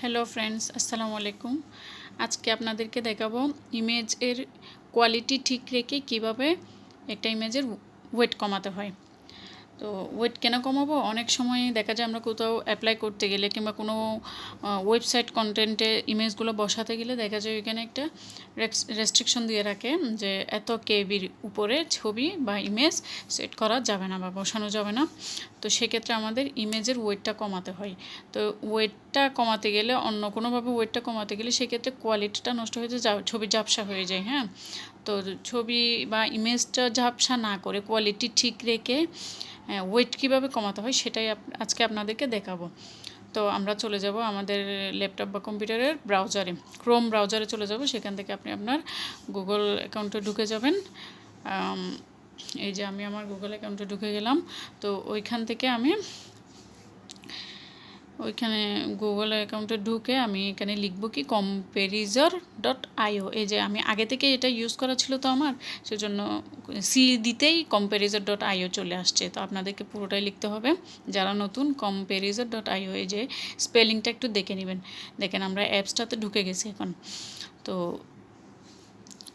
Hello friends, আসসালামু আলাইকুম। আজকে আপনাদেরকে দেখাবো ইমেজের কোয়ালিটি ঠিক রেখে কিভাবে একটা ইমেজের ওয়েট কমাতে হয়। তো ওয়েট কেন কমাবো? অনেক সময় দেখা যায় আমরা কোথাও অ্যাপ্লাই করতে গেলে কিংবা কোনো ওয়েবসাইট কন্টেন্টে ইমেজগুলো বসাতে গেলে দেখা যায় এখানে একটা রেস্ট্রিকশন দিয়ে রাখে যে এত কেবির উপরে ছবি বা ইমেজ সেট করা যাবে না বা বসানো যাবে না। তো সেক্ষেত্রে আমাদের ইমেজের ওয়েটটা কমাতে হয়। তো ওয়েটটা কমাতে গেলে অন্য কোনোভাবে ওয়েটটা কমাতে গেলে সেক্ষেত্রে কোয়ালিটিটা নষ্ট হয়ে যায়, ছবি ঝাপসা হয়ে যায়। হ্যাঁ, তো ছবি বা ইমেজটা ঝাপসা না করে কোয়ালিটি ঠিক রেখে ওয়েট কীভাবে কমাতে হয় সেটাই আজকে আপনাদেরকে দেখাবো। তো আমরা চলে যাব আমাদের ল্যাপটপ বা কম্পিউটারের ব্রাউজারে, ক্রোম ব্রাউজারে চলে যাব। সেখান থেকে আপনি আপনার গুগল অ্যাকাউন্টে ঢুকে যাবেন। এই যে আমি আমার গুগল অ্যাকাউন্টে ঢুকে গেলাম। তো ওইখান থেকে আমি ওইখানে গুগল অ্যাকাউন্টে ঢুকে আমি এখানে লিখব কি comparison.io। এই যে আমি আগে থেকে এটা ইউজ করা ছিল তো আমার, সেজন্য সি দিতেই comparison.io চলে আসছে। তো আপনাদেরকে পুরোটাই লিখতে হবে যারা নতুন, comparison.io। এই যে স্পেলিংটা একটু দেখে নেবেন। দেখেন আমরা অ্যাপসটাতে ঢুকে গেছি এখন। তো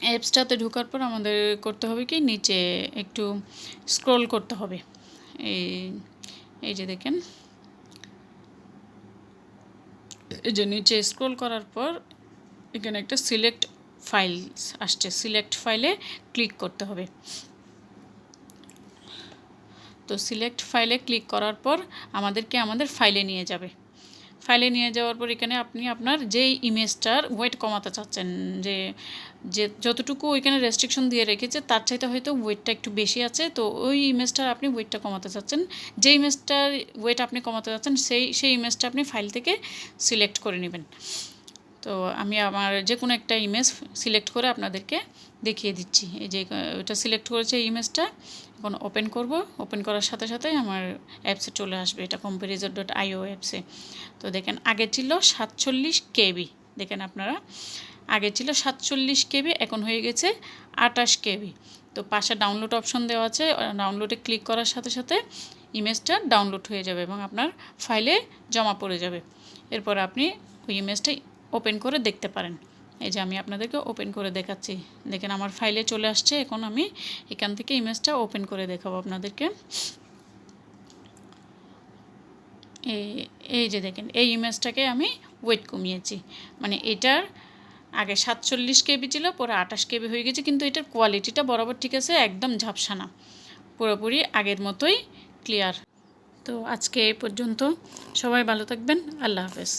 অ্যাপসটাতে ঢোকার পর আমাদের করতে হবে কি, নিচে একটু স্ক্রল করতে হবে। এই যে দেখেন, এই যে নিচে স্ক্রল করার পর এখানে একটা সিলেক্ট ফাইলস আসছে, সিলেক্ট ফাইলে ক্লিক করতে হবে। তো সিলেক্ট ফাইলে ক্লিক করার পর আমাদেরকে আমাদের ফাইলে নিয়ে যাবে। ফাইলে নিয়ে যাওয়ার পর এখানে আপনি আপনার যেই ইমেজটার ওয়েট কমাতে চাচ্ছেন, যে যতটুকু ওইখানে রেস্ট্রিকশন দিয়ে রেখেছে তার চাইতে হয়তো ওয়েটটা একটু বেশি আছে, তো ওই ইমেজটার আপনি ওয়েটটা কমাতে চাচ্ছেন। যে ইমেজটার ওয়েট আপনি কমাতে চাচ্ছেন সেই ইমেজটা আপনি ফাইল থেকে সিলেক্ট করে নেবেন। তো আমি আমার যে কোনো একটা ইমেজ সিলেক্ট করে আপনাদেরকে দেখিয়ে দিচ্ছি। এই যে ওটা সিলেক্ট করেছে এই ইমেজটা, এখন ওপেন করব। ওপেন করার সাথে সাথে আমার অ্যাপসে চলে আসবে, এটা comparison.io অ্যাপসে। তো দেখেন আগে ছিল 47 কেবি। দেখেন আপনারা, আগে ছিল 47 কেবি, এখন হয়ে গেছে 28 কেবি। তো পাশে ডাউনলোড অপশন দেওয়া আছে, ডাউনলোডে ক্লিক করার সাথে সাথে ইমেজটা ডাউনলোড হয়ে যাবে এবং আপনার ফাইলে জমা পড়ে যাবে। এরপর আপনি ওই ইমেজটা ওপেন করে দেখতে পারেন। এই যে আমি আপনাদেরকে ওপেন করে দেখাচ্ছি। দেখেন আমার ফাইলে চলে আসছে। এখন আমি এখান থেকে ইমেজটা ওপেন করে দেখাবো আপনাদেরকে। এই যে দেখেন, এই ইমেজটাকে আমি ওয়েট কমিয়েছি। মানে এটার আগে 47 কেবি ছিল, পরে 28 কেবি হয়ে গেছে, কিন্তু এটার কোয়ালিটিটা বরাবর ঠিক আছে, একদম ঝাপসা না, পুরোপুরি আগের মতোই ক্লিয়ার। তো আজকে এই পর্যন্ত, সবাই ভালো থাকবেন। আল্লাহ হাফেজ।